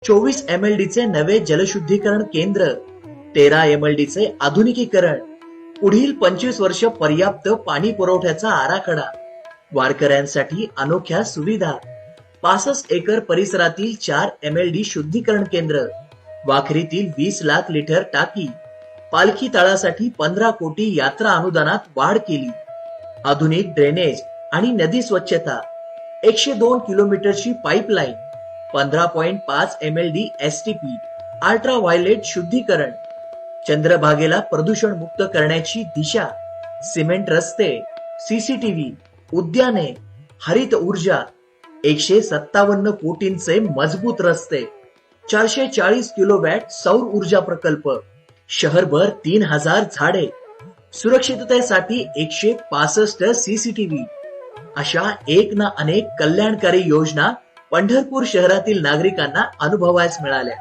24 MLD चे नवे जलशुद्धीकरण केंद्र, 13 MLD चे आधुनिकीकरण, पुढील 25 वर्ष पर्याप्त पाणी पुरवठ्याचा आराखडा, वारकऱ्यांसाठी अनोख्या सुविधा, 65 एकर परिसरातील 4 MLD शुद्धीकरण केंद्र, वाखरीतील 20 लाख लिटर टाकी, पालखी तळासाठी 15 कोटी यात्रा अनुदानात वाढ केली, आधुनिक ड्रेनेज आणि नदी स्वच्छता, 102 किलोमीटरची pipeline, 15.5 MLD STP ultra violet शुद्धीकरण, चंद्रभागेला प्रदूषण मुक्त करण्याची दिशा, सिमेंट रस्ते, CCTV, उद्याने, हरित ऊर्जा, 157 कोटींचे मजबूत रस्ते, 440 किलोवॅट सौर ऊर्जा प्रकल्प, शहरभर 3000 झाडे, सुरक्षिततेसाठी 165 CCTV, अशा एक ना अनेक कल्याणकारी योजना पंढरपूर शहरातील नागरिकांना अनुभवायला मिळाल्या.